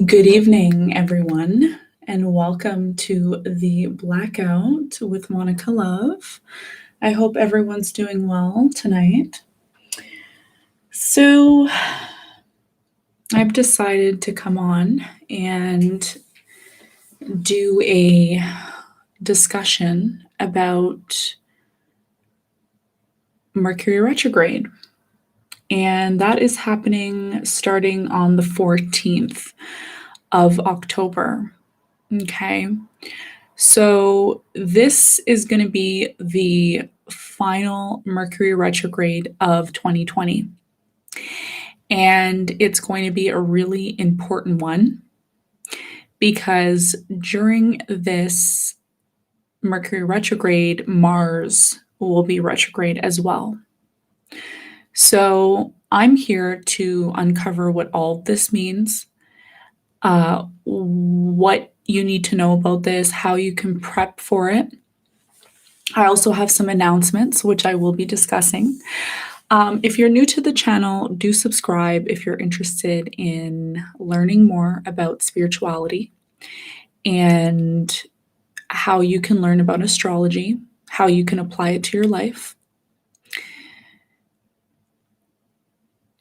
Good evening, everyone, and welcome to the Blackout with Monica Love. I hope everyone's doing well tonight. So, I've decided to come on and do a discussion about Mercury Retrograde. And that is happening starting on the 14th of October. Okay. So this is going to be the final Mercury retrograde of 2020. And it's going to be a really important one because during this Mercury retrograde, Mars will be retrograde as well. So I'm here to uncover what all this means, what you need to know about this, how you can prep for it. I also have some announcements, which I will be discussing. If you're new to the channel, do subscribe if you're interested in learning more about spirituality and how you can learn about astrology, how you can apply it to your life.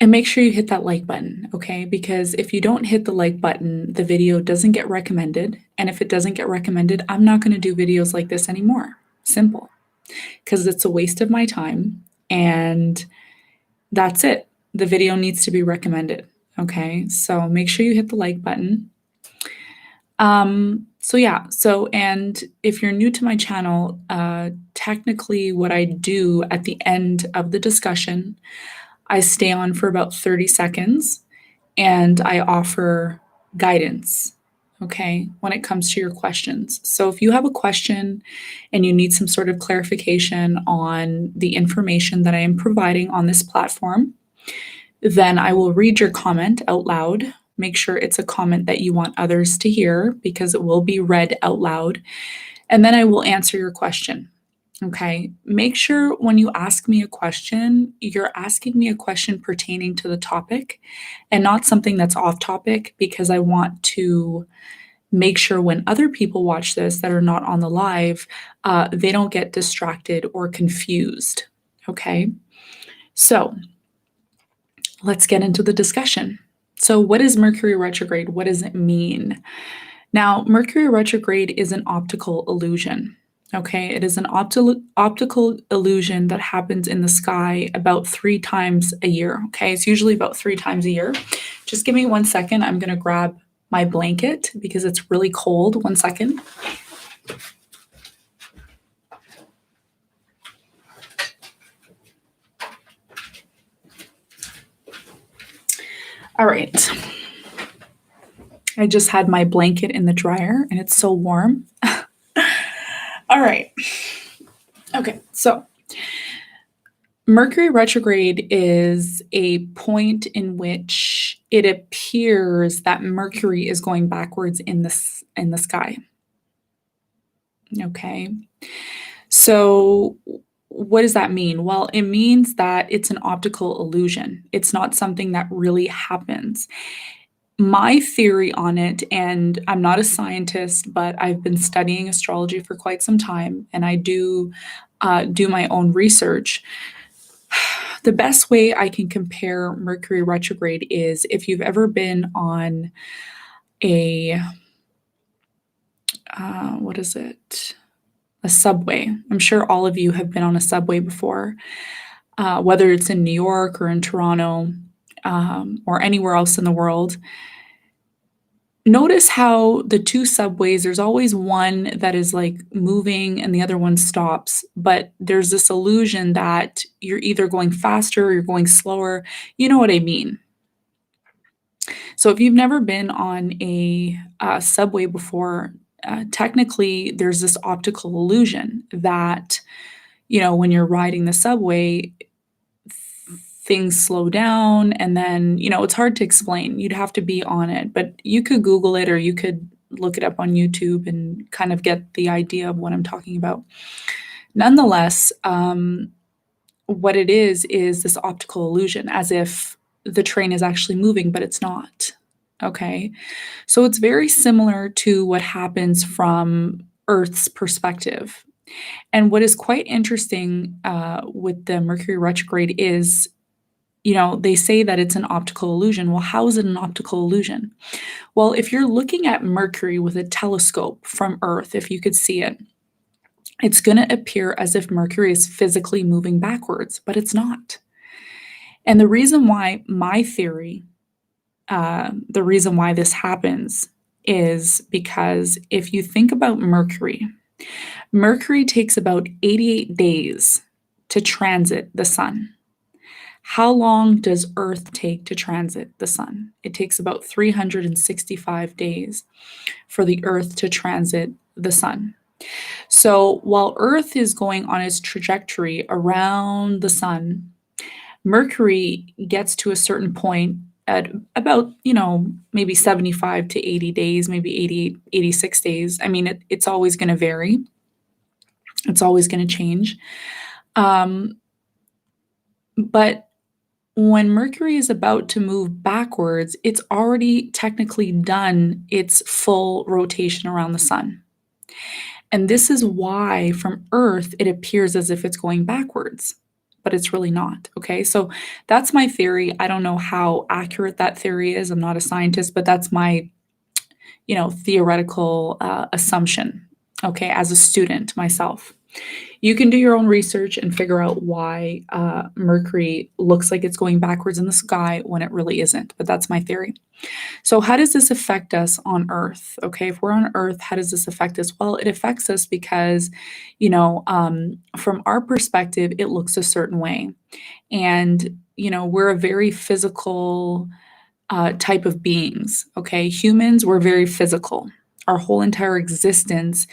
And make sure you hit that like button, okay? Because if you don't hit the like button, the video doesn't get recommended. And if it doesn't get recommended, I'm not going to do videos like this anymore. Simple. Because it's a waste of my time. And that's it. The video needs to be recommended, okay? So make sure you hit the like button. And if you're new to my channel, technically what I do at the end of the discussion, I stay on for about 30 seconds and I offer guidance, okay, when it comes to your questions. So if you have a question and you need some sort of clarification on the information that I am providing on this platform, then I will read your comment out loud. Make sure it's a comment that you want others to hear because it will be read out loud. And then I will answer your question. Okay, make sure when you ask me a question, you're asking me a question pertaining to the topic and not something that's off topic, because I want to make sure when other people watch this that are not on the live, they don't get distracted or confused. Okay, so let's get into the discussion. So what is Mercury retrograde? What does it mean? Now, Mercury retrograde is an optical illusion. Okay, it is an optical illusion that happens in the sky about 3 times a year. Okay, it's usually about 3 times a year. Just give me 1 second. I'm going to grab my blanket because it's really cold. 1 second. All right. I just had my blanket in the dryer and it's so warm. All right. Okay, so Mercury retrograde is a point in which it appears that Mercury is going backwards in the sky. Okay. So what does that mean? Well, it means that it's an optical illusion. It's not something that really happens. My theory on it, and I'm not a scientist, but I've been studying astrology for quite some time, and I do my own research. The best way I can compare Mercury retrograde is if you've ever been on a what is it? A subway. I'm sure all of you have been on a subway before, whether it's in New York or in Toronto, or anywhere else in the world. Notice how the two subways, there's always one that is like moving and the other one stops, but there's this illusion that you're either going faster or you're going slower. You know what I mean? So if you've never been on a subway before, technically there's this optical illusion that, when you're riding the subway, things slow down and then, it's hard to explain. You'd have to be on it, but you could Google it or you could look it up on YouTube and kind of get the idea of what I'm talking about. Nonetheless, what it is this optical illusion, as if the train is actually moving, but it's not. Okay. So it's very similar to what happens from Earth's perspective. And what is quite interesting with the Mercury retrograde is, they say that it's an optical illusion. Well, how is it an optical illusion? Well, if you're looking at Mercury with a telescope from Earth, if you could see it, it's going to appear as if Mercury is physically moving backwards, but it's not. And the reason why my theory, the reason why this happens is because if you think about Mercury, Mercury takes about 88 days to transit the sun. How long does Earth take to transit the sun? It takes about 365 days for the Earth to transit the sun. So while Earth is going on its trajectory around the sun, Mercury gets to a certain point at about, maybe 75 to 80 days, maybe 88, 86 days. I mean, it's always going to vary. It's always going to change. But when Mercury is about to move backwards, it's already technically done its full rotation around the sun. And this is why from Earth, it appears as if it's going backwards, but it's really not. Okay. So that's my theory. I don't know how accurate that theory is. I'm not a scientist, but that's my, theoretical assumption. Okay. As a student myself. You can do your own research and figure out why Mercury looks like it's going backwards in the sky when it really isn't. But that's my theory. So, how does this affect us on Earth? Okay, if we're on Earth, how does this affect us? Well, it affects us because, from our perspective, it looks a certain way. And, we're a very physical type of beings. Okay, humans, we're very physical. Our whole entire existence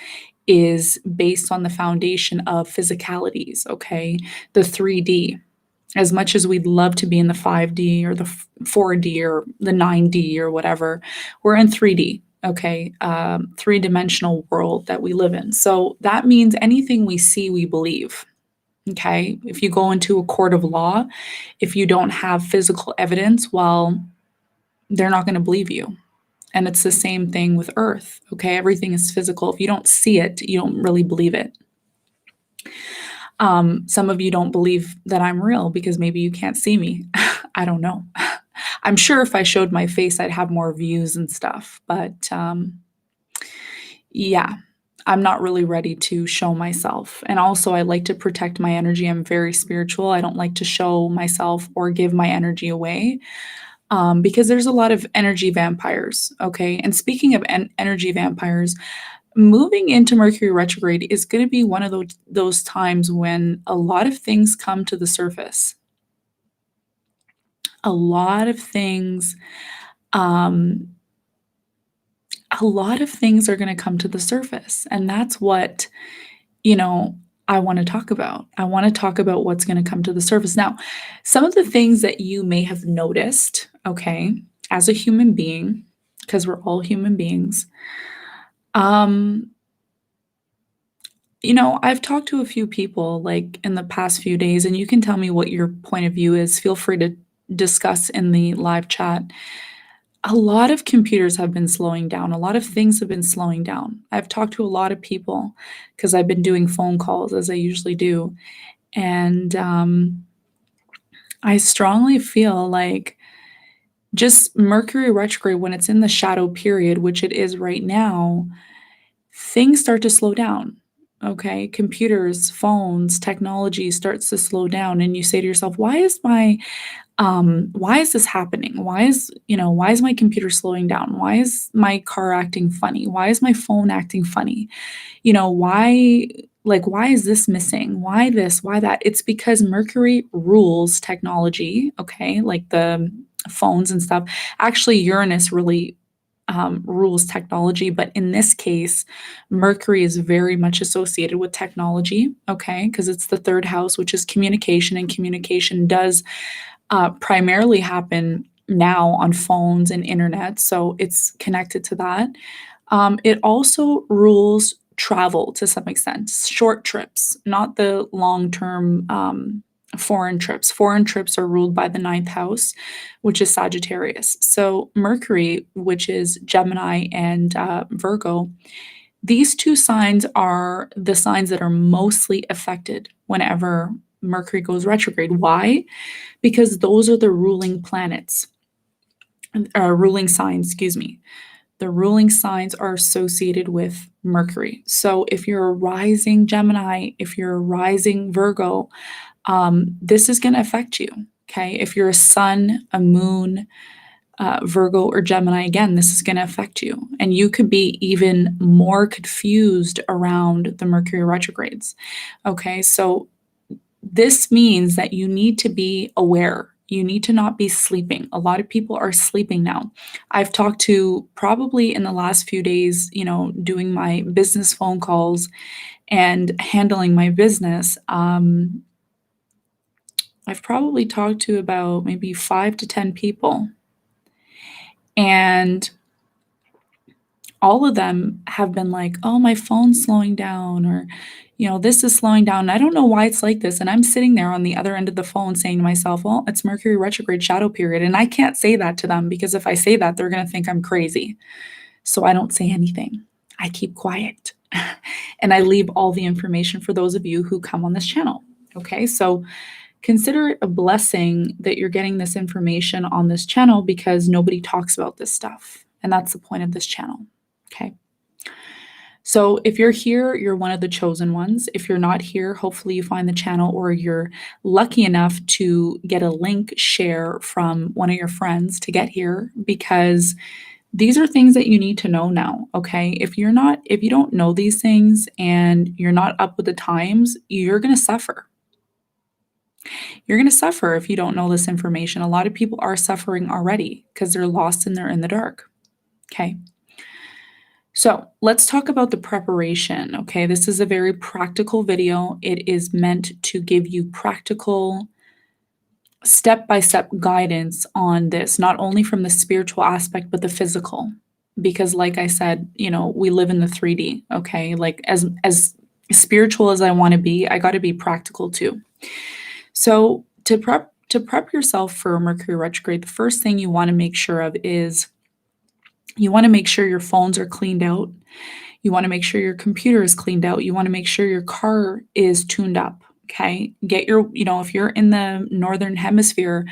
is based on the foundation of physicalities, okay? The 3D. As much as we'd love to be in the 5D or the 4D or the 9D or whatever, we're in 3D, okay? Three-dimensional world that we live in. So that means anything we see, we believe, okay? If you go into a court of law, if you don't have physical evidence, well, they're not going to believe you. And it's the same thing with Earth, okay? Everything is physical. If you don't see it, you don't really believe it. Some of you don't believe that I'm real because maybe you can't see me. I don't know. I'm sure if I showed my face, I'd have more views and stuff. But yeah, I'm not really ready to show myself. And also, I like to protect my energy. I'm very spiritual. I don't like to show myself or give my energy away. Because there's a lot of energy vampires, okay? And speaking of energy vampires, moving into Mercury retrograde is going to be one of those times when a lot of things come to the surface. A lot of things, are going to come to the surface, and that's what, you know, I want to talk about. I want to talk about what's going to come to the surface. Now, some of the things that you may have noticed, okay, as a human being, because we're all human beings, um, I've talked to a few people like in the past few days, and you can tell me what your point of view is. Feel free to discuss in the live chat. A lot of computers have been slowing down. A lot of things have been slowing down. I've talked to a lot of people because I've been doing phone calls as I usually do. And I strongly feel like just Mercury retrograde, when it's in the shadow period, which it is right now, things start to slow down. Okay. Computers, phones, technology starts to slow down. And you say to yourself, why is this happening? Why is my computer slowing down? Why is my car acting funny? Why is my phone acting funny? Why is this missing? Why this? Why that? It's because Mercury rules technology, okay, like the phones and stuff. Actually, Uranus really rules technology, but in this case, Mercury is very much associated with technology, okay, because it's the third house, which is communication, and communication does primarily happen now on phones and internet, so it's connected to that. It also rules travel to some extent, short trips, not the long term foreign trips. Foreign trips are ruled by the ninth house, which is Sagittarius. So, Mercury, which is Gemini and Virgo, these two signs are the signs that are mostly affected whenever Mercury goes retrograde. Why? Because those are the ruling planets, ruling signs, excuse me. The ruling signs are associated with Mercury. So if you're a rising Gemini, if you're a rising Virgo, this is going to affect you. Okay. If you're a sun, a moon, Virgo, or Gemini, again, this is going to affect you. And you could be even more confused around the Mercury retrogrades. Okay. So this means that you need to be aware. You need to not be sleeping. A lot of people are sleeping now. I've talked to, probably in the last few days, doing my business phone calls and handling my business. I've probably talked to about maybe 5 to 10 people. And all of them have been like, oh, my phone's slowing down, or, this is slowing down. I don't know why it's like this. And I'm sitting there on the other end of the phone saying to myself, well, it's Mercury retrograde shadow period. And I can't say that to them because if I say that, they're going to think I'm crazy. So I don't say anything. I keep quiet and I leave all the information for those of you who come on this channel. Okay. So consider it a blessing that you're getting this information on this channel because nobody talks about this stuff. And that's the point of this channel. Okay. So if you're here, you're one of the chosen ones. If you're not here, hopefully you find the channel or you're lucky enough to get a link share from one of your friends to get here, because these are things that you need to know now. Okay. If you don't know these things and you're not up with the times, you're going to suffer. You're going to suffer if you don't know this information. A lot of people are suffering already because they're lost and they're in the dark. Okay. So let's talk about the preparation. Okay, this is a very practical video. It is meant to give you practical step-by-step guidance on this, not only from the spiritual aspect, but the physical. Because like I said, we live in the 3D, okay? Like as spiritual as I want to be, I got to be practical too. So to prep yourself for Mercury retrograde, the first thing you want to make sure of is you want to make sure your phones are cleaned out. You want to make sure your computer is cleaned out. You want to make sure your car is tuned up. Okay. Get your, if you're in the northern hemisphere,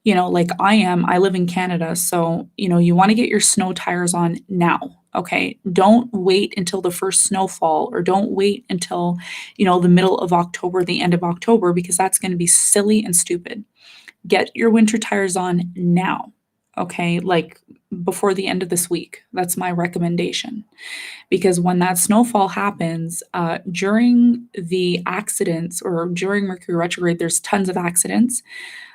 like I am, I live in Canada. So, you want to get your snow tires on now. Okay. Don't wait until the first snowfall, or don't wait until, the middle of October, the end of October, because that's going to be silly and stupid. Get your winter tires on now. Okay. Like before the end of this week. That's my recommendation. Because when that snowfall happens, during the accidents or during Mercury retrograde, there's tons of accidents.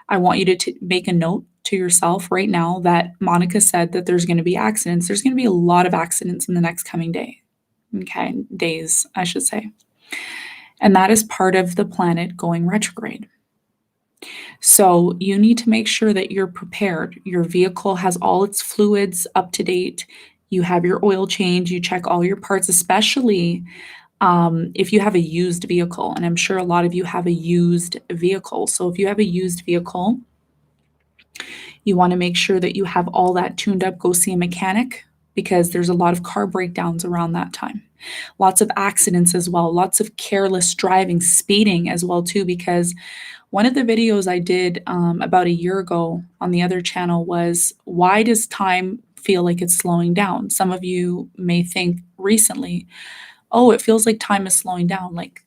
I want you to make a note to yourself right now that Monica said that there's going to be accidents. There's going to be a lot of accidents in the next coming days, I should say. And that is part of the planet going retrograde. So you need to make sure that you're prepared. Your vehicle has all its fluids up to date. You have your oil change. You check all your parts, especially if you have a used vehicle. And I'm sure a lot of you have a used vehicle. So if you have a used vehicle, you want to make sure that you have all that tuned up. Go see a mechanic because there's a lot of car breakdowns around that time. Lots of accidents as well, lots of careless driving, speeding as well too, because one of the videos I did about a year ago on the other channel was, why does time feel like it's slowing down? Some of you may think recently, oh, it feels like time is slowing down, like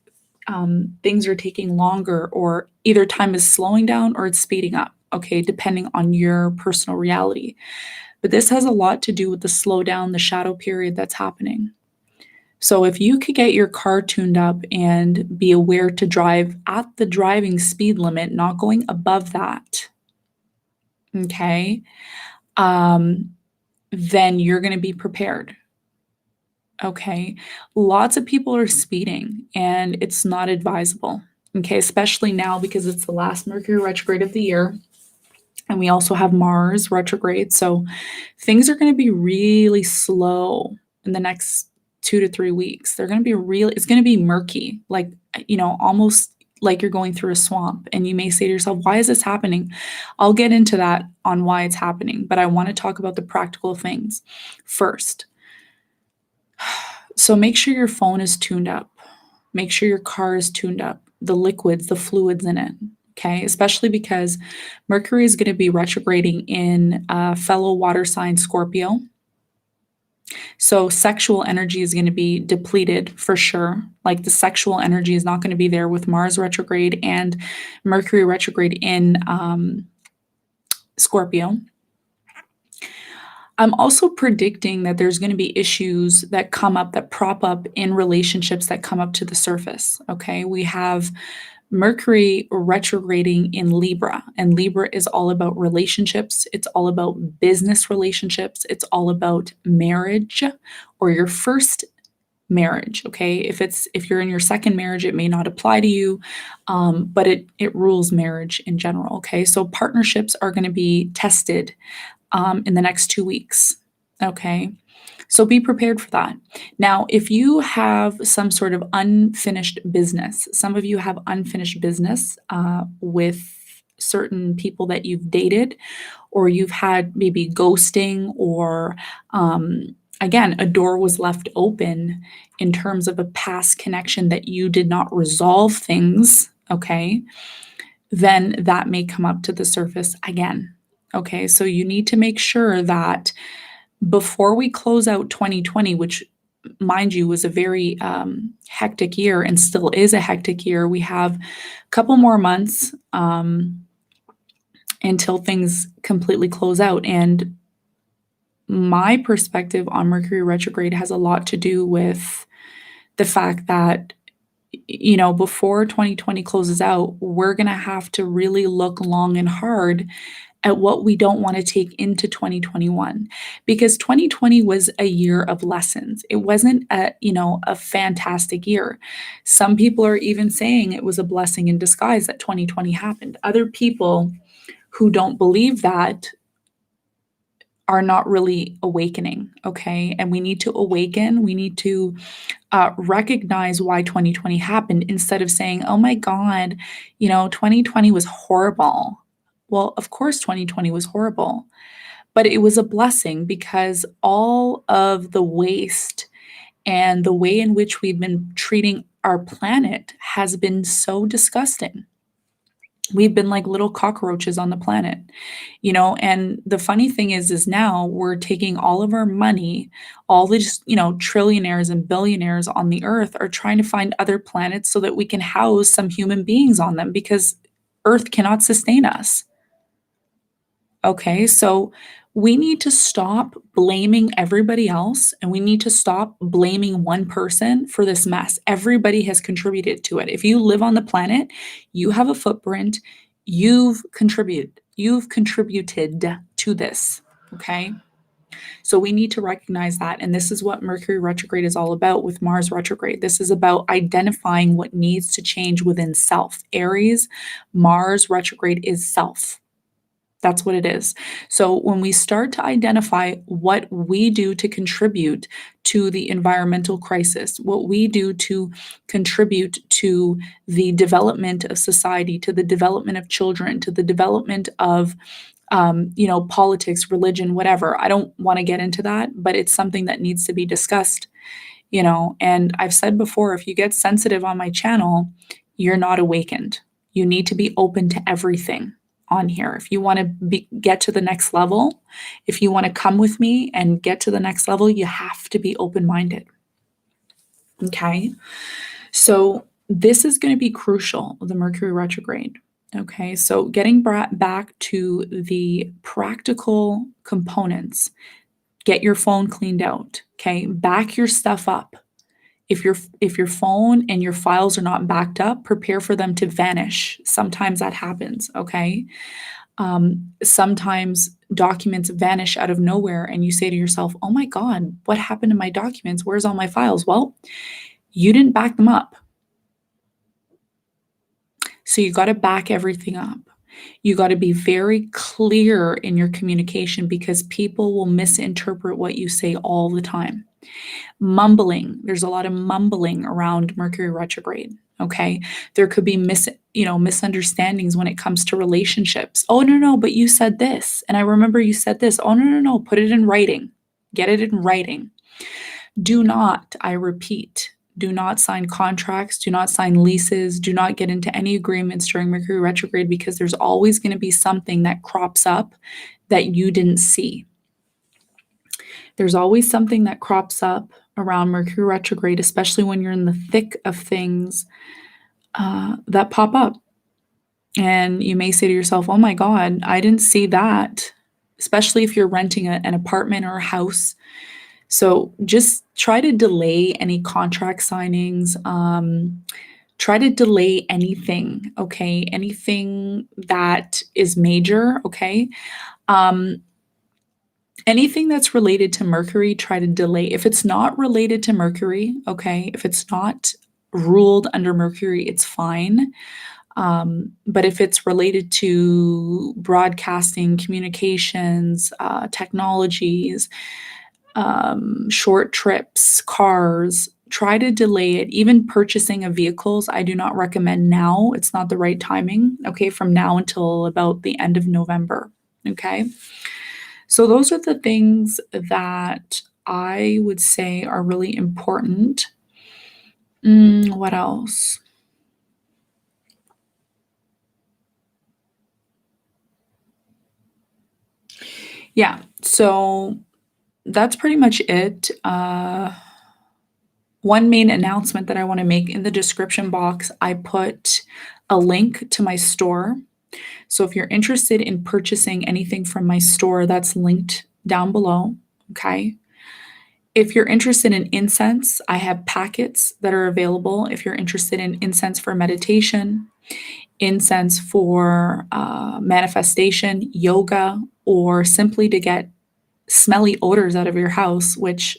things are taking longer, or either time is slowing down or it's speeding up, okay, depending on your personal reality. But this has a lot to do with the slowdown, the shadow period that's happening. So if you could get your car tuned up and be aware to drive at the driving speed limit, not going above that, okay, then you're going to be prepared. Okay. Lots of people are speeding and it's not advisable. Okay. Especially now because it's the last Mercury retrograde of the year. And we also have Mars retrograde. So things are going to be really slow in the next 2 to 3 weeks. They're going to be it's going to be murky, like, almost like you're going through a swamp. And you may say to yourself, why is this happening? I'll get into that on why it's happening, but I want to talk about the practical things first. So make sure your phone is tuned up. Make sure your car is tuned up, the liquids, the fluids in it. Okay, especially because Mercury is going to be retrograding in fellow water sign Scorpio. So sexual energy is going to be depleted for sure. Like the sexual energy is not going to be there with Mars retrograde and Mercury retrograde in Scorpio. I'm also predicting that there's going to be issues that come up, that prop up in relationships that come up to the surface. Okay, we have Mercury retrograding in Libra, and Libra is all about relationships. It's all about business relationships. It's all about marriage or your first marriage. Okay, if you're in your second marriage, it may not apply to you, but it rules marriage in general. Okay, so partnerships are going to be tested in the next 2 weeks. Okay. So be prepared for that. Now, if you have some sort of unfinished business, some of you have unfinished business with certain people that you've dated, or you've had maybe ghosting, or again, a door was left open in terms of a past connection that you did not resolve things, okay, then that may come up to the surface again. Okay, so you need to make sure that before we close out 2020, which, mind you, was a very hectic year and still is a hectic year, we have a couple more months until things completely close out. And my perspective on Mercury retrograde has a lot to do with the fact that, before 2020 closes out, we're going to have to really look long and hard at what we don't want to take into 2021, because 2020 was a year of lessons. It wasn't a fantastic year. Some people are even saying it was a blessing in disguise that 2020 happened. Other people who don't believe that are not really awakening, okay? And we need to awaken. We need to recognize why 2020 happened instead of saying, oh my God, 2020 was horrible. Well, of course, 2020 was horrible, but it was a blessing because all of the waste and the way in which we've been treating our planet has been so disgusting. We've been like little cockroaches on the planet, and the funny thing is now we're taking all of our money, all these, trillionaires and billionaires on the earth are trying to find other planets so that we can house some human beings on them because Earth cannot sustain us. Okay, so we need to stop blaming everybody else and we need to stop blaming one person for this mess. Everybody has contributed to it. If you live on the planet, you have a footprint, you've contributed to this, okay? So we need to recognize that. And this is what Mercury retrograde is all about with Mars retrograde. This is about identifying what needs to change within self. Aries, Mars retrograde is self. That's what it is. So when we start to identify what we do to contribute to the environmental crisis, what we do to contribute to the development of society, to the development of children, to the development of politics, religion, whatever. I don't want to get into that, but it's something that needs to be discussed, And I've said before, if you get sensitive on my channel, you're not awakened. You need to be open to everything on here. If you want to get to the next level, if you want to come with me and get to the next level, you have to be open-minded. Okay? So this is going to be crucial, the Mercury retrograde. Okay, so getting back to the practical components, get your phone cleaned out. Okay, back your stuff up. If your phone and your files are not backed up, prepare for them to vanish. Sometimes that happens. Okay, sometimes documents vanish out of nowhere, and you say to yourself, "Oh my God, what happened to my documents? Where's all my files?" Well, you didn't back them up. So you got to back everything up. You got to be very clear in your communication because people will misinterpret what you say all the time. Mumbling, there's a lot of mumbling around Mercury retrograde. Okay, there could be misunderstandings when it comes to relationships. Oh no, but you said this, and I remember you said this. Oh no, put it in writing. Get it in writing. Do not, I repeat, do not sign contracts, do not sign leases, do not get into any agreements during Mercury retrograde because there's always going to be something that crops up that you didn't see. There's always something that crops up around Mercury retrograde, especially when you're in the thick of things that pop up. And you may say to yourself, oh my God, I didn't see that, especially if you're renting an apartment or a house. So just try to delay any contract signings. Try to delay anything, okay? Anything that is major, okay? Anything that's related to Mercury, try to delay. If it's not related to Mercury, okay? If it's not ruled under Mercury, it's fine. But if it's related to broadcasting, communications, technologies, short trips, cars, try to delay it. Even purchasing of vehicles, I do not recommend now. It's not the right timing, okay, from now until about the end of November, okay? So those are the things that I would say are really important. What else? Yeah, so that's pretty much it. One main announcement that I want to make in the description box, I put a link to my store. So if you're interested in purchasing anything from my store, that's linked down below. Okay. If you're interested in incense, I have packets that are available. If you're interested in incense for meditation, incense for manifestation, yoga, or simply to get smelly odors out of your house, which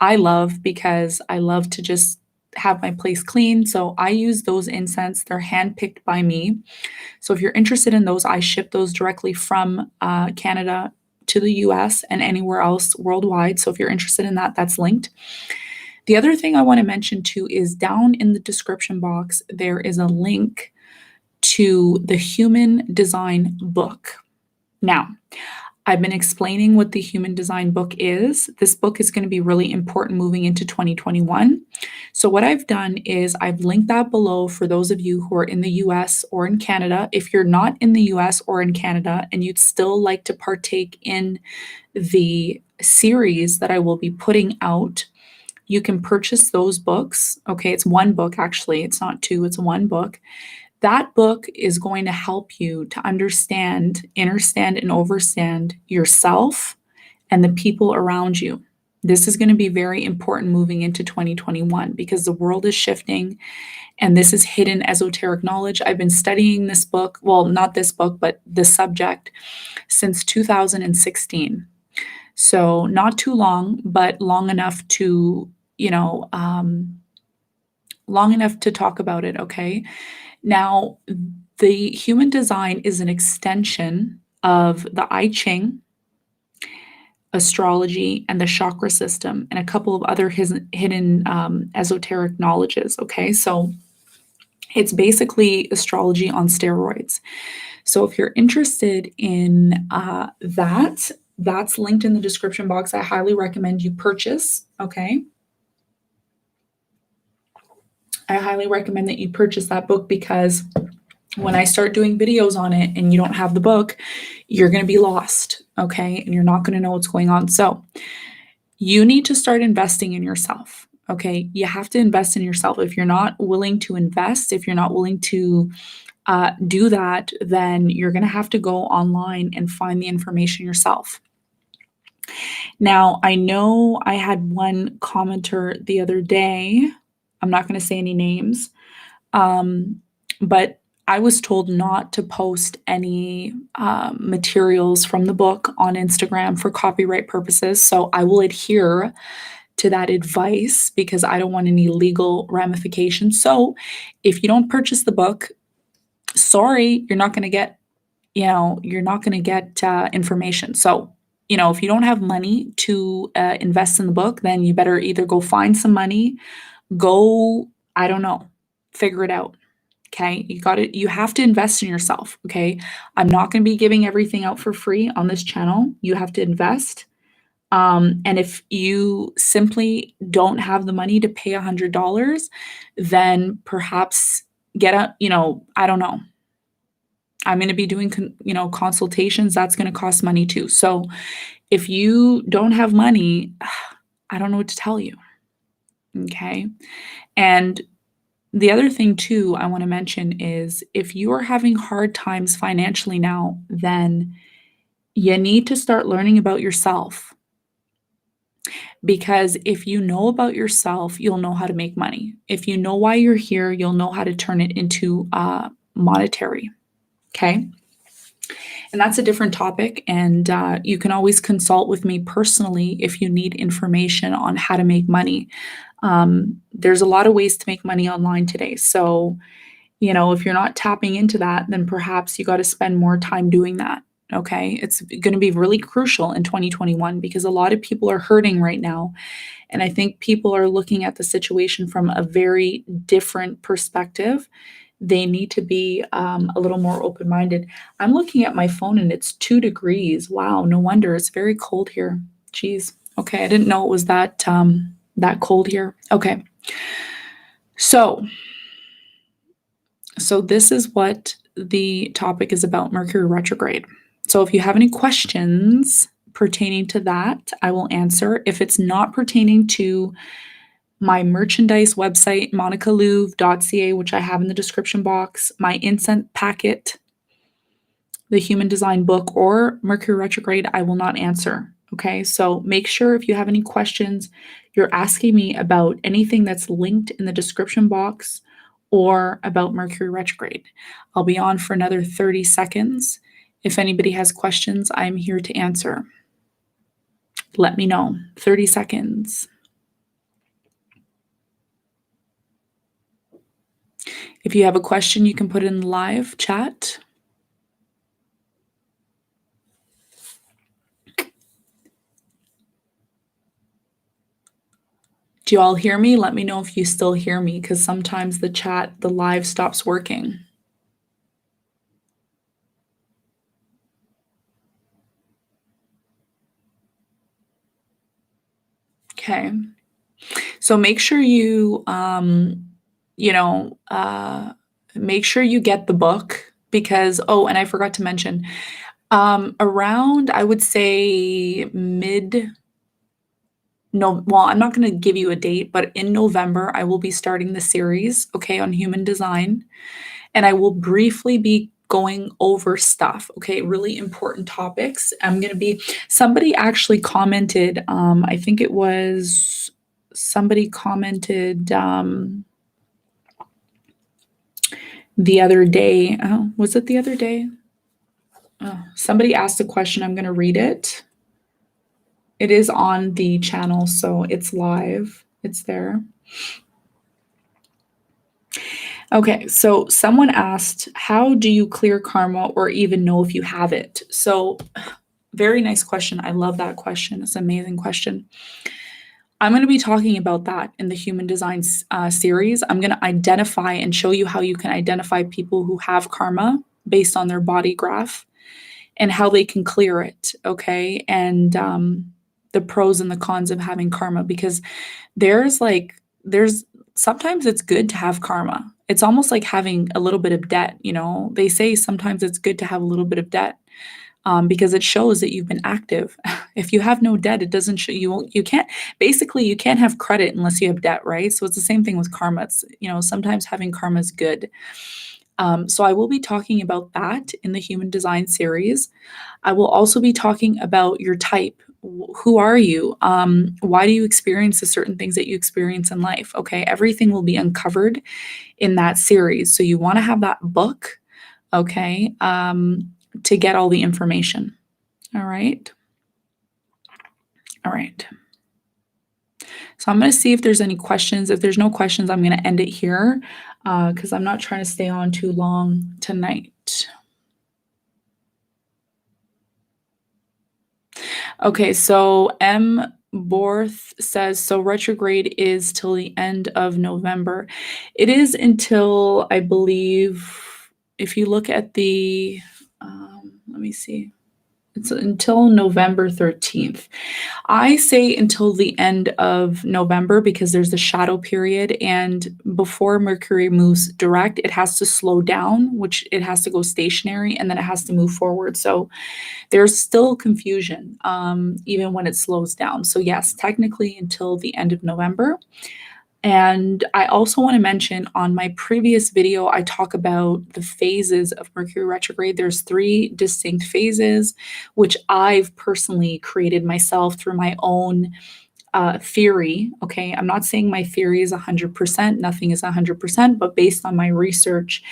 I love because I love to just have my place clean. So I use those incense. They're handpicked by me. So if you're interested in those, I ship those directly from Canada to the US and anywhere else worldwide. So if you're interested in that, that's linked. The other thing I want to mention too is down in the description box, there is a link to the Human Design book. Now, I've been explaining what the Human Design book is. This book is going to be really important moving into 2021. So what I've done is I've linked that below for those of you who are in the US or in Canada. If you're not in the US or in Canada and you'd still like to partake in the series that I will be putting out, you can purchase those books. Okay, it's one book actually. It's not two, it's one book. That book is going to help you to understand, understand, and overstand yourself and the people around you. This is going to be very important moving into 2021 because the world is shifting and this is hidden esoteric knowledge. I've been studying this book, well, not this book, but the subject since 2016. So not too long, but long enough to, you know, long enough to talk about it, okay? Now, the human design is an extension of the I Ching, astrology, and the chakra system, and a couple of other hidden esoteric knowledges, okay? So it's basically astrology on steroids. So if you're interested in that, that's linked in the description box. I highly recommend you purchase, okay? I highly recommend that you purchase that book because when I start doing videos on it and you don't have the book, you're going to be lost, okay? And you're not going to know what's going on. So you need to start investing in yourself, okay? You have to invest in yourself. If you're not willing to invest, if you're not willing to do that, then you're going to have to go online and find the information yourself. Now, I know I had one commenter the other day. I'm not going to say any names, but I was told not to post any materials from the book on Instagram for copyright purposes. So I will adhere to that advice because I don't want any legal ramifications. So if you don't purchase the book, sorry, you're not going to get, information. So, if you don't have money to invest in the book, then you better either go find some money, go, I don't know, figure it out. Okay. You have to invest in yourself. Okay. I'm not going to be giving everything out for free on this channel. You have to invest. And if you simply don't have the money to pay $100, then perhaps I don't know. I'm going to be doing, consultations. That's going to cost money too. So if you don't have money, I don't know what to tell you. Okay. And the other thing too, I want to mention is if you are having hard times financially now, then you need to start learning about yourself. Because if you know about yourself, you'll know how to make money. If you know why you're here, you'll know how to turn it into monetary. Okay. And that's a different topic. And you can always consult with me personally if you need information on how to make money. There's a lot of ways to make money online today. So, if you're not tapping into that, then perhaps you got to spend more time doing that. Okay. It's going to be really crucial in 2021 because a lot of people are hurting right now. And I think people are looking at the situation from a very different perspective. They need to be a little more open minded. I'm looking at my phone and it's 2 degrees. Wow. No wonder it's very cold here. Jeez. Okay. I didn't know it was that cold here. Okay. So this is what the topic is about, Mercury retrograde. So if you have any questions pertaining to that, I will answer. If it's not pertaining to my merchandise website, monicalouv.ca, which I have in the description box, my incense packet, the human design book, or Mercury retrograde, I will not answer. Okay, so make sure if you have any questions, you're asking me about anything that's linked in the description box or about Mercury retrograde. I'll be on for another 30 seconds. If anybody has questions, I'm here to answer. Let me know. 30 seconds. If you have a question, you can put it in the live chat. Do you all hear me? Let me know if you still hear me because sometimes the live stops working. Okay. So make sure make sure you get the book because, and I forgot to mention, around, I would say I'm not going to give you a date, but in November, I will be starting the series, okay, on human design. And I will briefly be going over stuff, okay, really important topics. Somebody actually commented, I think it was somebody commented the other day. Oh, was it the other day? Oh, somebody asked a question. I'm going to read it. It is on the channel, so it's live. It's there. Okay, so someone asked, how do you clear karma or even know if you have it? So, very nice question. I love that question. It's an amazing question. I'm going to be talking about that in the Human Design series. I'm going to identify and show you how you can identify people who have karma based on their body graph and how they can clear it. Okay. And the pros and the cons of having karma, because there's sometimes it's good to have karma. It's almost like having a little bit of debt. They say sometimes it's good to have a little bit of debt, because it shows that you've been active. If you have no debt, it doesn't show you. You can't basically you can't have credit unless you have debt, right? So it's the same thing with karma. It's, sometimes having karma is good. So I will be talking about that in the Human Design series. I will also be talking about your type. Who are you? Why do you experience the certain things that you experience in life? Okay, everything will be uncovered in that series. So you want to have that book, okay, to get all the information. All right. All right. So I'm going to see if there's any questions. If there's no questions, I'm going to end it here because I'm not trying to stay on too long tonight. Okay, so M. Borth says, so retrograde is till the end of November. It is until, I believe, if you look at the, let me see, it's until November 13th. I say until the end of November because there's the shadow period, and before Mercury moves direct, it has to slow down, which it has to go stationary, and then it has to move forward. So there's still confusion, even when it slows down. So yes, technically until the end of November. And I also want to mention on my previous video, I talk about the phases of Mercury retrograde. There's 3 distinct phases, which I've personally created myself through my own theory. Okay, I'm not saying my theory is 100%, nothing is 100%, but based on my research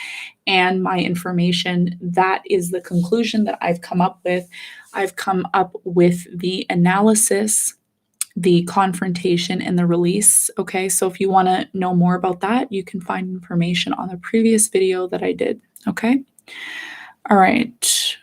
and my information, that is the conclusion that I've come up with. I've come up with the analysis, the confrontation, and the release. Okay, so if you want to know more about that, you can find information on the previous video that I did. Okay, all right.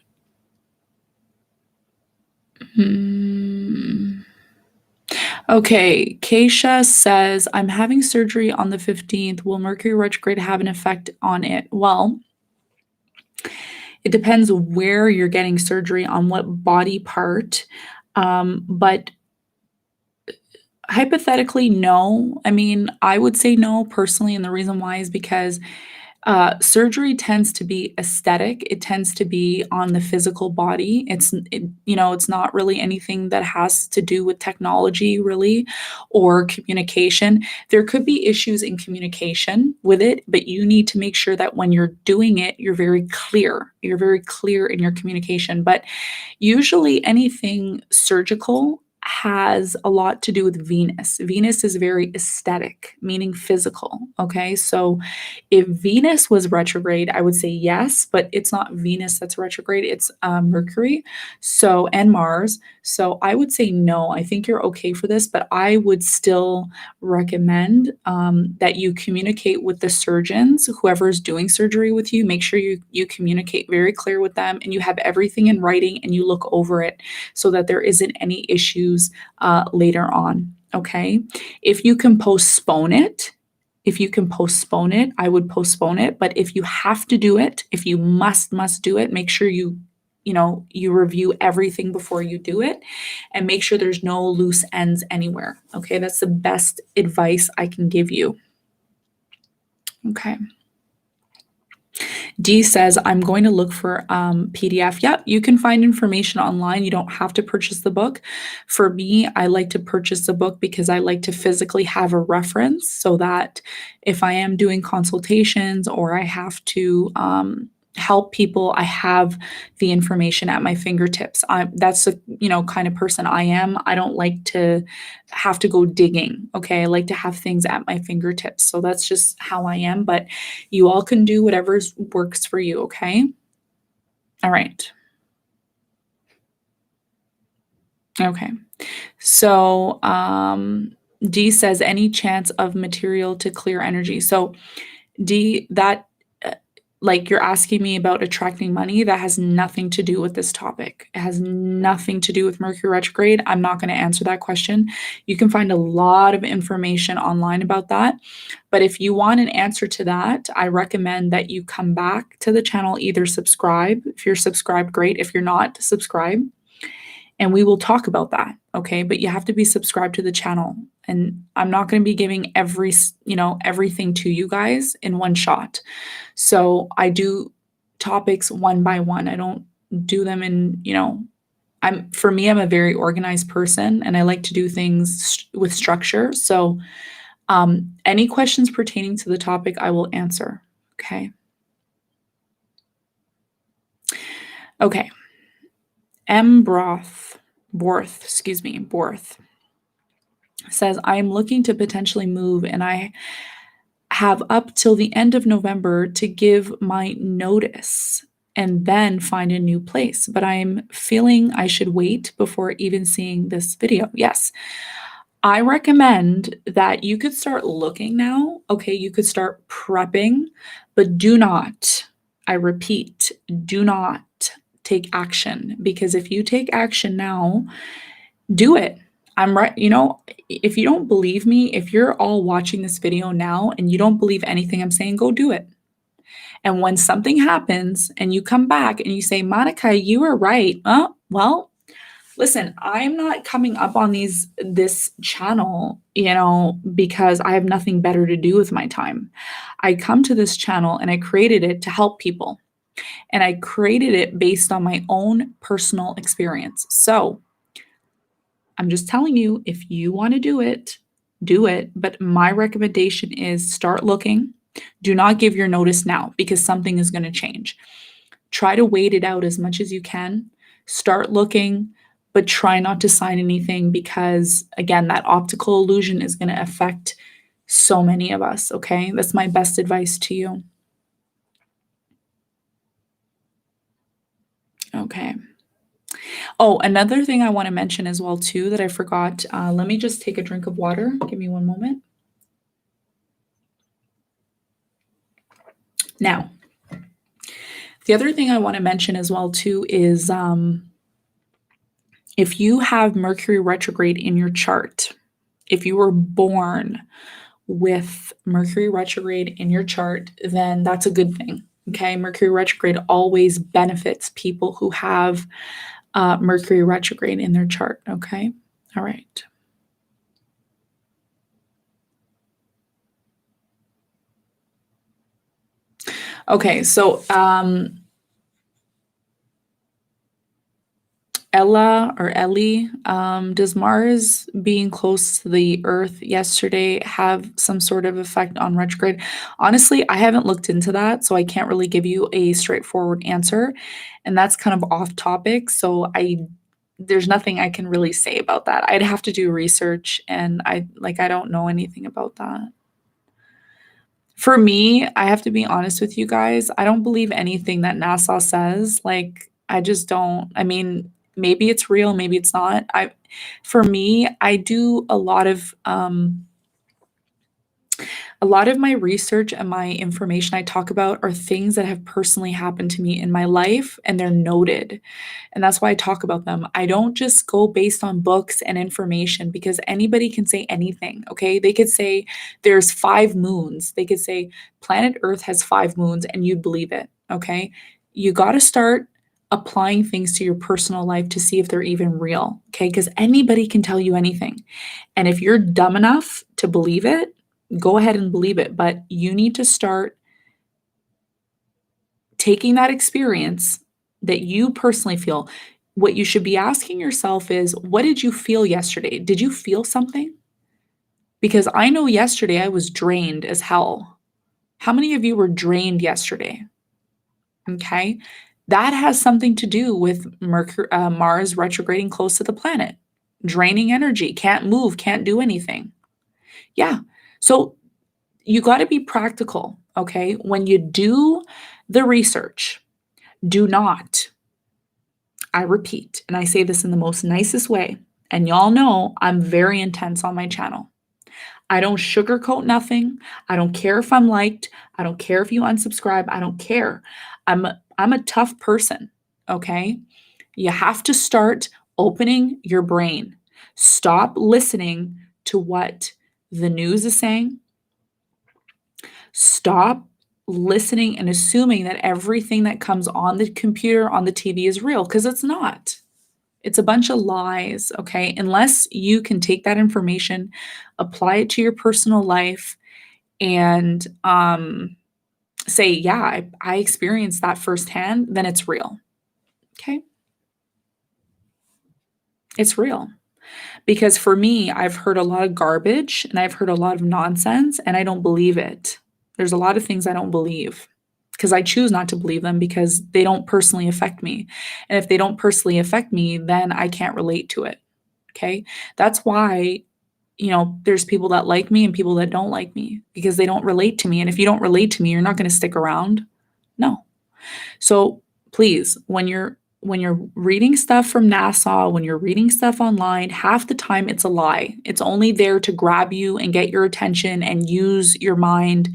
Okay, Keisha says, I'm having surgery on the 15th. Will Mercury retrograde have an effect on it? Well, it depends where you're getting surgery, on what body part. But hypothetically, no. I mean, I would say no personally, and the reason why is because surgery tends to be aesthetic. It tends to be on the physical body. It's not really anything that has to do with technology, really, or communication. There could be issues in communication with it, but you need to make sure that when you're doing it, you're very clear. You're very clear in your communication. But usually, anything surgical has a lot to do with Venus. Venus is very aesthetic, meaning physical. Okay, so if Venus was retrograde, I would say yes, but it's not Venus that's retrograde, it's Mercury, and Mars. So I would say no. I think you're okay for this, but I would still recommend that you communicate with the surgeons, whoever's doing surgery with you. Make sure you communicate very clear with them, and you have everything in writing, and you look over it so that there isn't any issues later on. Okay, if you can postpone it, I would postpone it. But if you have to do it, if you must do it, make sure you review everything before you do it, and make sure there's no loose ends anywhere. Okay, that's the best advice I can give you. Okay. D says, I'm going to look for PDF. Yeah, you can find information online. You don't have to purchase the book. For me, I like to purchase the book because I like to physically have a reference so that if I am doing consultations or I have to help people, I have the information at my fingertips. That's the kind of person I am. I don't like to have to go digging. Okay, I like to have things at my fingertips. So that's just how I am. But you all can do whatever works for you. Okay. All right. Okay. So, D says any chance of material to clear energy. So, D, that uh, like you're asking me about attracting money, that has nothing to do with this topic. It has nothing to do with Mercury retrograde. I'm not going to answer that question. You can find a lot of information online about that. But if you want an answer to that, I recommend that you come back to the channel, either subscribe. If you're subscribed, great. If you're not, subscribe and we will talk about that. Okay. But you have to be subscribed to the channel. And I'm not going to be giving everything to you guys in one shot. So I do topics one by one. I don't do them for me, I'm a very organized person and I like to do things with structure. So any questions pertaining to the topic, I will answer. Okay. Okay. Borth says, I am looking to potentially move and I have up till the end of November to give my notice and then find a new place. But I'm feeling I should wait before even seeing this video. Yes. I recommend that you could start looking now. Okay. You could start prepping, but do not, I repeat, do not take action because if you take action now, do it. I'm right. If you don't believe me, if you're all watching this video now and you don't believe anything I'm saying, go do it. And when something happens and you come back and you say, Monica, you were right. Well, listen, I'm not coming up on this channel, because I have nothing better to do with my time. I come to this channel and I created it to help people. And I created it based on my own personal experience. So I'm just telling you, if you want to do it, do it. But my recommendation is start looking. Do not give your notice now because something is going to change. Try to wait it out as much as you can. Start looking, but try not to sign anything because, again, that optical illusion is going to affect so many of us. Okay. That's my best advice to you. Okay. Oh, another thing I want to mention as well too that I forgot. Let me just take a drink of water. Give me one moment. Now, the other thing I want to mention as well too is if you have Mercury retrograde in your chart, if you were born with Mercury retrograde in your chart, then that's a good thing. Okay, Mercury retrograde always benefits people who have Mercury retrograde in their chart. Okay, all right. Okay, so Ella or Ellie, does Mars being close to the Earth yesterday have some sort of effect on retrograde? Honestly, I haven't looked into that, so I can't really give you a straightforward answer, and that's kind of off topic. So there's nothing I can really say about that. I'd have to do research, and I don't know anything about that. For me, I have to be honest with you guys. I don't believe anything that NASA says. I just don't. I mean, maybe it's real, maybe it's not. For me, I do a lot of my research and my information I talk about are things that have personally happened to me in my life and they're noted. And that's why I talk about them. I don't just go based on books and information because anybody can say anything, okay? They could say there's 5 moons. They could say planet Earth has 5 moons and you'd believe it, okay? You got to start applying things to your personal life to see if they're even real, okay? Because anybody can tell you anything. And if you're dumb enough to believe it, go ahead and believe it, but you need to start taking that experience that you personally feel. What you should be asking yourself is, what did you feel yesterday? Did you feel something? Because I know yesterday I was drained as hell. How many of you were drained yesterday? Okay. That has something to do with Mars retrograding close to the planet, draining energy, can't move, can't do anything. Yeah. So you got to be practical, okay? When you do the research, do not, I repeat, and I say this in the most nicest way, And y'all know I'm very intense on my channel. I don't sugarcoat nothing. I don't care if I'm liked. I don't care if you unsubscribe. I don't care. I'm a tough person, okay? You have to start opening your brain. Stop listening to what the news is saying. Stop listening and assuming that everything that comes on the computer, on the TV is real, because it's not. It's a bunch of lies, okay? Unless you can take that information, apply it to your personal life, and say, yeah, I experienced that firsthand, then it's real, okay? It's real. Because for me, I've heard a lot of garbage and I've heard a lot of nonsense, and I don't believe it. There's a lot of things I don't believe because I choose not to believe them because they don't personally affect me. And if they don't personally affect me, then I can't relate to it. Okay. That's why, there's people that like me and people that don't like me because they don't relate to me. And if you don't relate to me, you're not going to stick around. No. So please, when you're reading stuff from NASA, when you're reading stuff online, half the time it's a lie. It's only there to grab you and get your attention and use your mind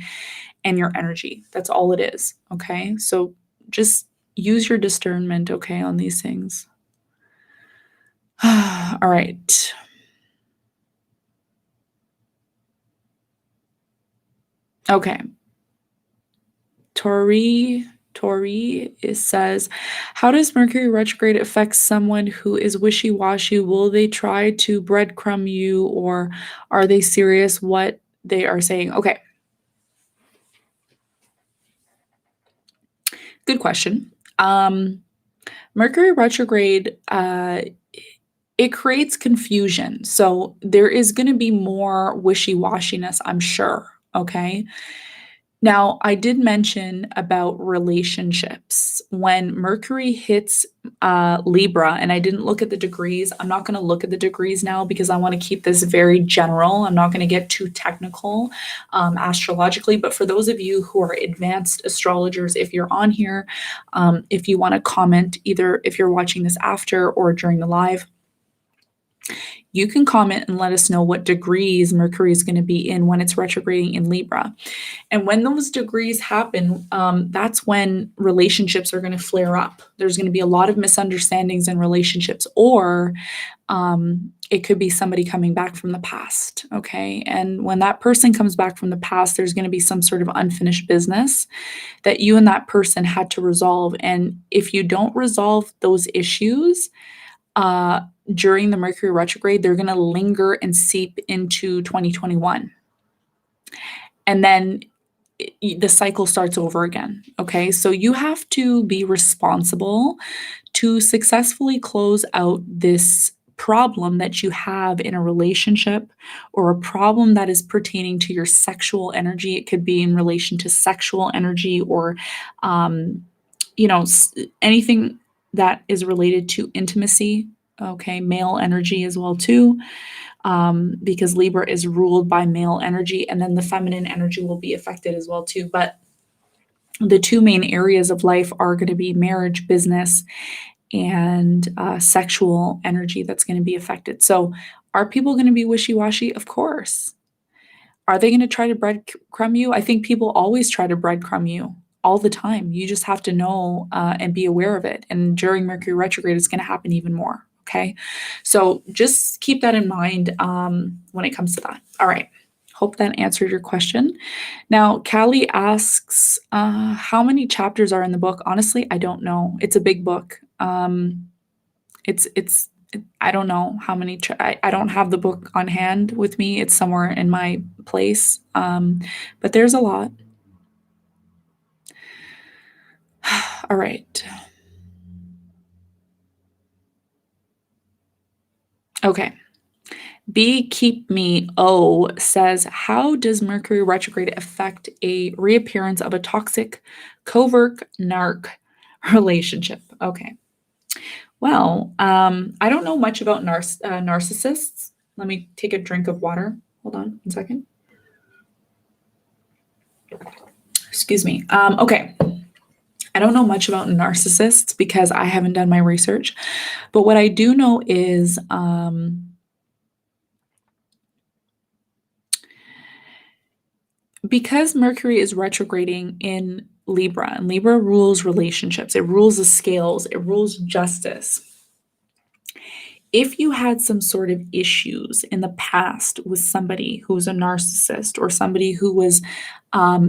and your energy. That's all it is. Okay. So just use your discernment, okay, on these things. All right. Okay. Tori says, how does Mercury retrograde affect someone who is wishy-washy? Will they try to breadcrumb you, or are they serious what they are saying? Okay. Good question. Mercury retrograde, it creates confusion. So there is going to be more wishy-washiness, I'm sure. Okay. Now, I did mention about relationships. When Mercury hits Libra, and I didn't look at the degrees, I'm not going to look at the degrees now because I want to keep this very general. I'm not going to get too technical astrologically. But for those of you who are advanced astrologers, if you're on here, if you want to comment, either if you're watching this after or during the live, you can comment and let us know what degrees Mercury is going to be in when it's retrograding in Libra. And when those degrees happen, that's when relationships are going to flare up. There's going to be a lot of misunderstandings in relationships, or it could be somebody coming back from the past. Okay. And when that person comes back from the past, there's going to be some sort of unfinished business that you and that person had to resolve. And if you don't resolve those issues, during the Mercury retrograde, they're going to linger and seep into 2021. And then the cycle starts over again. Okay. So you have to be responsible to successfully close out this problem that you have in a relationship, or a problem that is pertaining to your sexual energy. It could be in relation to sexual energy, or, anything that is related to intimacy. Okay. Male energy as well too. Because Libra is ruled by male energy, and then the feminine energy will be affected as well too. But the two main areas of life are going to be marriage, business, and sexual energy that's going to be affected. So are people going to be wishy-washy? Of course. Are they going to try to breadcrumb you? I think people always try to breadcrumb you all the time. You just have to know and be aware of it. And during Mercury retrograde, it's going to happen even more. Okay. So just keep that in mind when it comes to that. All right. Hope that answered your question. Now, Callie asks, how many chapters are in the book? Honestly, I don't know. It's a big book. I don't know how many. I don't have the book on hand with me. It's somewhere in my place. But there's a lot. All right. Okay. B Keep Me O says, how does Mercury retrograde affect a reappearance of a toxic covert narc relationship? Okay. Well, I don't know much about narcissists. Let me take a drink of water. Hold on 1 second. Excuse me. Okay. I don't know much about narcissists because I haven't done my research. But what I do know is Because Mercury is retrograding in Libra, and Libra rules relationships, it rules the scales, it rules justice. If you had some sort of issues in the past with somebody who's a narcissist or somebody who was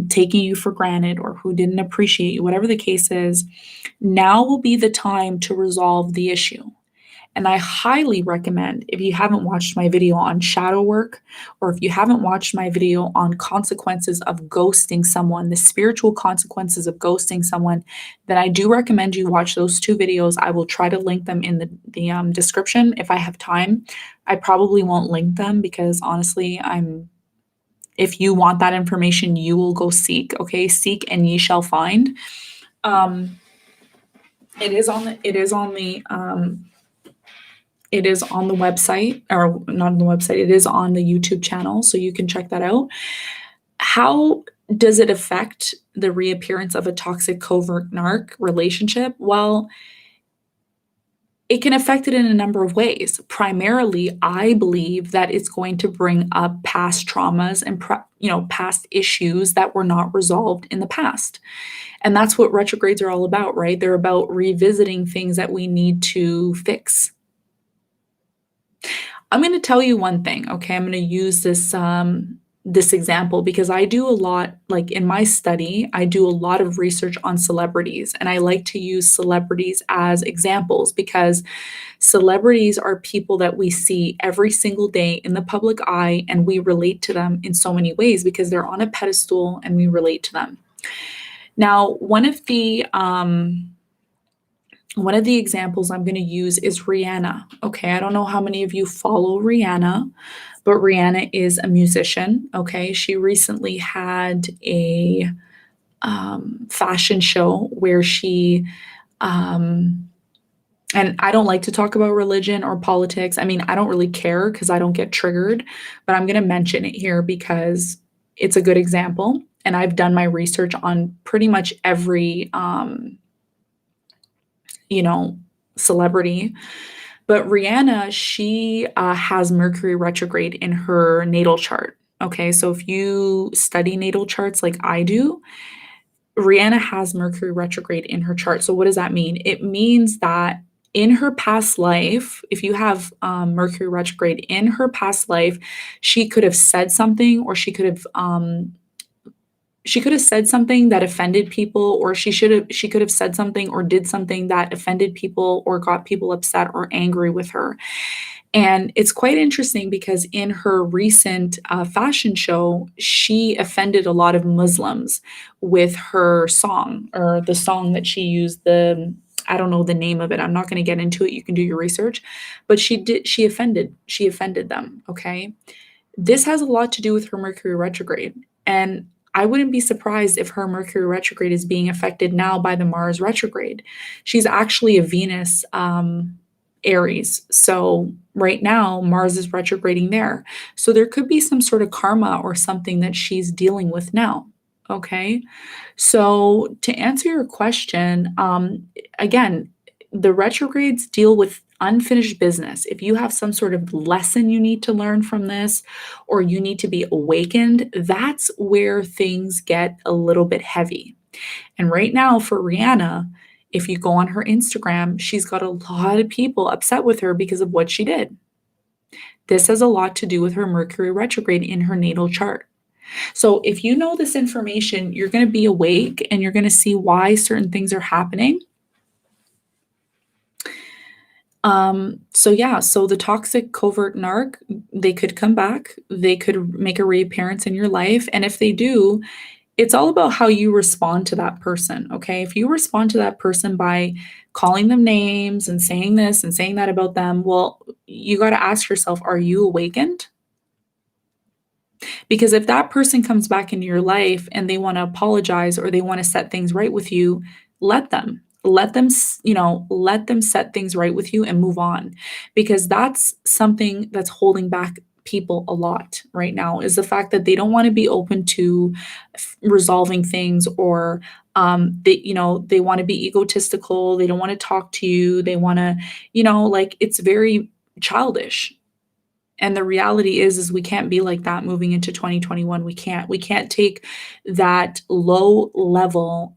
taking you for granted or who didn't appreciate you, whatever the case is, now will be the time to resolve the issue. And I highly recommend, if you haven't watched my video on shadow work, or if you haven't watched my video on consequences of ghosting someone, the spiritual consequences of ghosting someone, then I do recommend you watch those two videos. I will try to link them in the description if I have time. I probably won't link them because honestly, if you want that information, you will go seek. Okay, seek and ye shall find. Um, it is on the website, or not on the website, it is on the YouTube channel, so you can check that out. How does it affect the reappearance of a toxic covert narc relationship? Well, it can affect it in a number of ways. Primarily, I believe that it's going to bring up past traumas and past issues that were not resolved in the past. And that's what retrogrades are all about, right? They're about revisiting things that we need to fix. I'm going to tell you one thing, okay? I'm going to use this example because I do a lot, like in my study, I do a lot of research on celebrities, and I like to use celebrities as examples because celebrities are people that we see every single day in the public eye, and we relate to them in so many ways because they're on a pedestal and we relate to them. Now, one of the examples I'm going to use is Rihanna. Okay, I don't know how many of you follow Rihanna, but Rihanna is a musician. Okay, she recently had a fashion show where um, and I don't like to talk about religion or politics. I mean, I don't really care because I don't get triggered, but I'm going to mention it here because it's a good example. And I've done my research on pretty much every you know, celebrity. But Rihanna, she has Mercury retrograde in her natal chart. Okay, so if you study natal charts like I do, Rihanna has Mercury retrograde in her chart. So what does that mean? It means that in her past life, if you have Mercury retrograde in her past life, she could have said something, or she could have said something that offended people, or she could have said something or did something that offended people or got people upset or angry with her. And it's quite interesting because in her recent fashion show, she offended a lot of Muslims with her song, or the song that she used. I don't know the name of it. I'm not going to get into it. You can do your research. But she offended them, okay? This has a lot to do with her Mercury retrograde. And I wouldn't be surprised if her Mercury retrograde is being affected now by the Mars retrograde. She's actually a Venus Aries. So right now, Mars is retrograding there. So there could be some sort of karma or something that she's dealing with now. Okay. So to answer your question, again, the retrogrades deal with unfinished business. If you have some sort of lesson you need to learn from this, or you need to be awakened, that's where things get a little bit heavy. And right now for Rihanna, if you go on her Instagram, she's got a lot of people upset with her because of what she did. This has a lot to do with her Mercury retrograde in her natal chart. So if you know this information, you're going to be awake and you're going to see why certain things are happening. So the toxic covert narc, they could come back, they could make a reappearance in your life. And if they do, it's all about how you respond to that person. Okay. If you respond to that person by calling them names and saying this and saying that about them, well, you got to ask yourself, are you awakened? Because if that person comes back into your life and they want to apologize or they want to set things right with you, let them. Let them set things right with you and move on. Because that's something that's holding back people a lot right now, is the fact that they don't want to be open to resolving things, or they want to be egotistical, they don't want to talk to you, they want to, like, it's very childish. And the reality is we can't be like that moving into 2021. We can't take that low level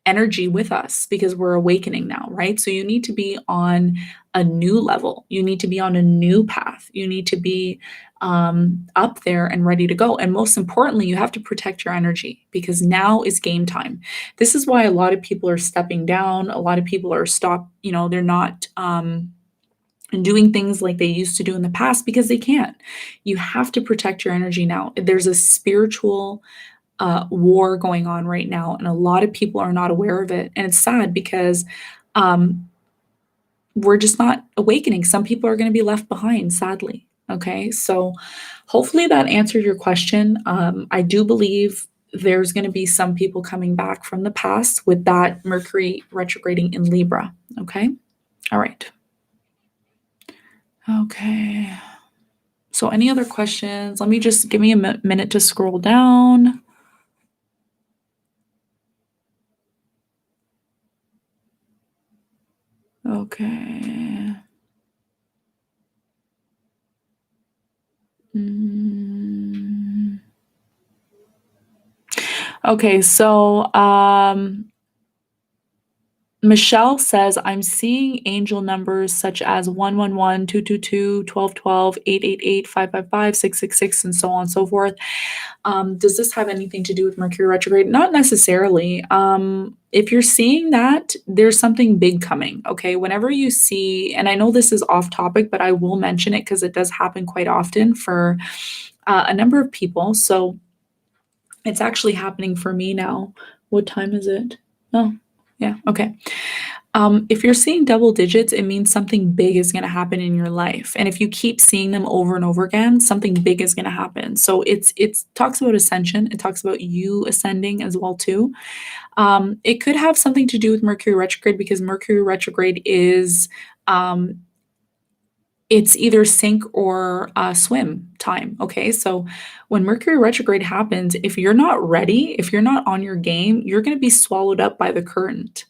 energy with us because we're awakening now, right? So you need to be on a new level. You need to be on a new path. You need to be up there and ready to go. And most importantly, you have to protect your energy because now is game time. This is why a lot of people are stepping down. A lot of people are they're not doing things like they used to do in the past because they can't. You have to protect your energy now. There's a spiritual war going on right now, and a lot of people are not aware of it. And it's sad because um, we're just not awakening. Some people are going to be left behind, sadly. Okay, so hopefully that answered your question. I do believe there's going to be some people coming back from the past with that Mercury retrograding in Libra. Okay, all right. Okay. So, any other questions? Let me just give me a minute to scroll down. Okay. Mm. Okay, so Michelle says, I'm seeing angel numbers such as 111, 222, 1212, 888, 555, 666, and so on and so forth. Does this have anything to do with Mercury retrograde? Not necessarily. If you're seeing that, there's something big coming. Okay. Whenever you see, and I know this is off topic, but I will mention it because it does happen quite often for a number of people. So it's actually happening for me now. What time is it? Oh, yeah. Okay. If you're seeing double digits, it means something big is going to happen in your life. And if you keep seeing them over and over again, something big is going to happen. So it talks about ascension. It talks about you ascending as well too. It could have something to do with Mercury retrograde because Mercury retrograde is um, it's either sink or swim time. Okay, so when Mercury retrograde happens, if you're not ready, if you're not on your game, you're going to be swallowed up by the current.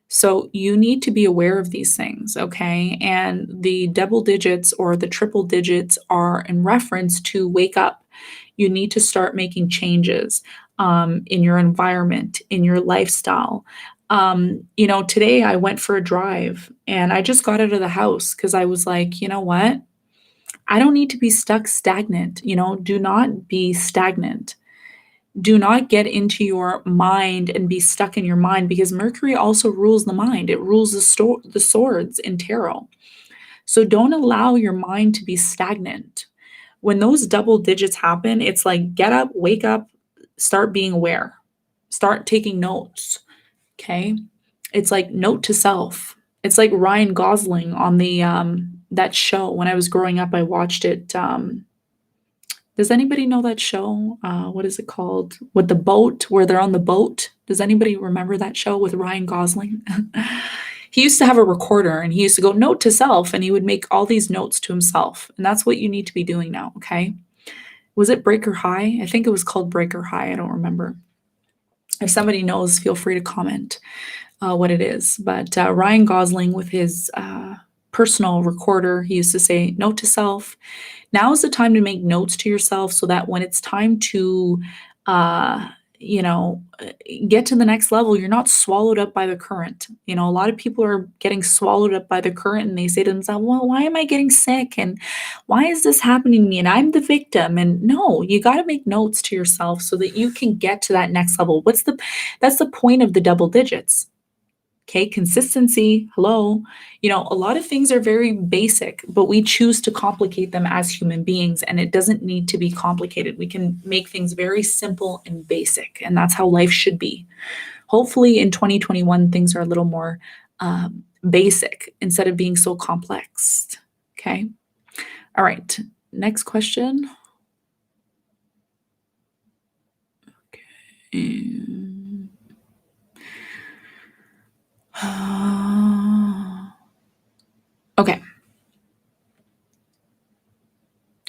So you need to be aware of these things, okay? And the double digits or the triple digits are in reference to wake up. You need to start making changes in your environment, in your lifestyle. Today I went for a drive and I just got out of the house because I was like, you know what? I don't need to be stuck stagnant. Do not be stagnant. Do not get into your mind and be stuck in your mind because Mercury also rules the mind. It rules the swords in tarot. So don't allow your mind to be stagnant. When those double digits happen, it's like get up, wake up, start being aware, start taking notes. Okay. It's like note to self. It's like Ryan Gosling on the that show. When I was growing up, I watched it. Does anybody know that show? What is it called? With the boat, where they're on the boat. Does anybody remember that show with Ryan Gosling? He used to have a recorder and he used to go note to self and he would make all these notes to himself. And that's what you need to be doing now, okay? Was it Breaker High? I think it was called Breaker High. I don't remember. If somebody knows, feel free to comment what it is. But Ryan Gosling, with his personal recorder, he used to say, note to self. Now is the time to make notes to yourself so that when it's time to, uh, you know, get to the next level, you're not swallowed up by the current. A lot of people are getting swallowed up by the current and they say to themselves, well, why am I getting sick? And why is this happening to me? And I'm the victim. And no, you got to make notes to yourself so that you can get to that next level. That's the point of the double digits. Okay, consistency. Hello. A lot of things are very basic, but we choose to complicate them as human beings, and it doesn't need to be complicated. We can make things very simple and basic, and that's how life should be. Hopefully, in 2021, things are a little more basic instead of being so complex. Okay. All right. Next question. Okay. Okay.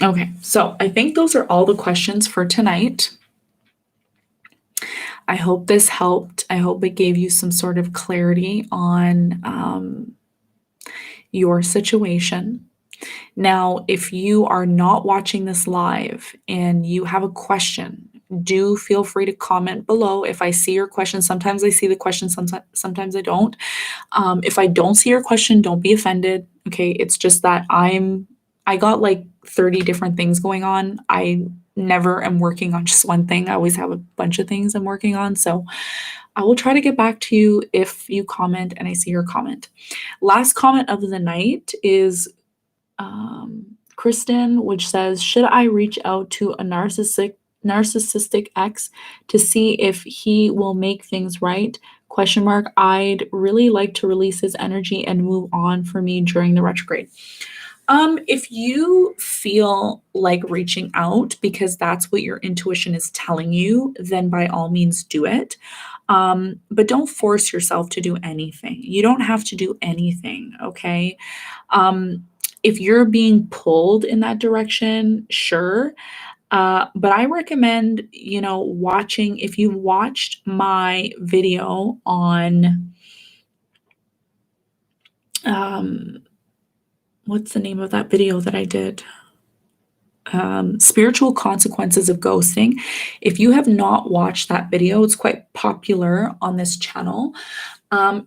Okay, so I think those are all the questions for tonight. I hope this helped. I hope it gave you some sort of clarity on your situation. Now, if you are not watching this live and you have a question, do feel free to comment below. If I see your question, sometimes I see the question, sometimes I don't. If I don't see your question, don't be offended. Okay, it's just that I got like 30 different things going on. I never am working on just one thing. I always have a bunch of things I'm working on. So I will try to get back to you if you comment and I see your comment. Last comment of the night is Kristen, which says, "Should I reach out to a narcissistic ex to see if he will make things right? Question mark. I'd really like to release his energy and move on for me during the retrograde." If you feel like reaching out because that's what your intuition is telling you, then by all means do it. But don't force yourself to do anything. You don't have to do anything, okay? Um, if you're being pulled in that direction, sure. But I recommend, watching, if you watched my video on, um, what's the name of that video that I did? Spiritual consequences of ghosting. If you have not watched that video, it's quite popular on this channel.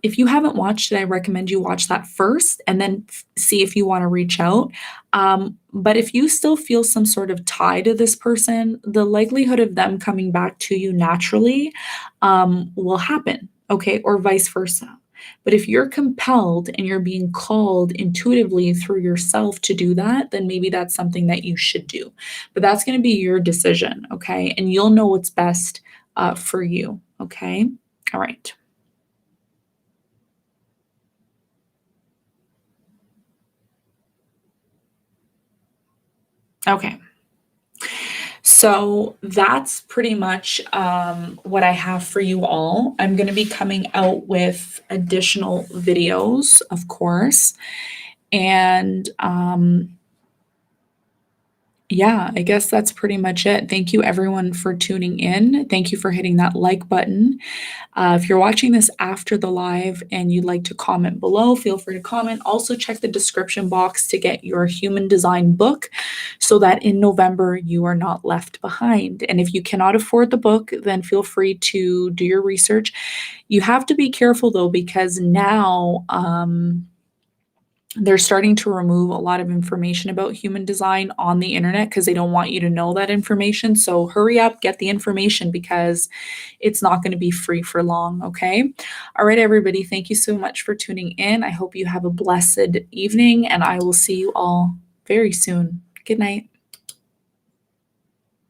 If you haven't watched it, I recommend you watch that first and then see if you want to reach out. But if you still feel some sort of tie to this person, the likelihood of them coming back to you naturally will happen, okay, or vice versa. But if you're compelled and you're being called intuitively through yourself to do that, then maybe that's something that you should do. But that's going to be your decision, okay? And you'll know what's best for you, okay? All right. Okay. So that's pretty much what I have for you all. I'm going to be coming out with additional videos, of course. And yeah, I guess that's pretty much it. Thank you, everyone, for tuning in. Thank you for hitting that like button. If you're watching this after the live and you'd like to comment below, feel free to comment. Also, check the description box to get your human design book so that in November you are not left behind. And if you cannot afford the book, then feel free to do your research. You have to be careful though, because now, they're starting to remove a lot of information about human design on the internet because they don't want you to know that information. So hurry up, get the information because it's not going to be free for long. Okay. All right, everybody. Thank you so much for tuning in. I hope you have a blessed evening and I will see you all very soon. Good night.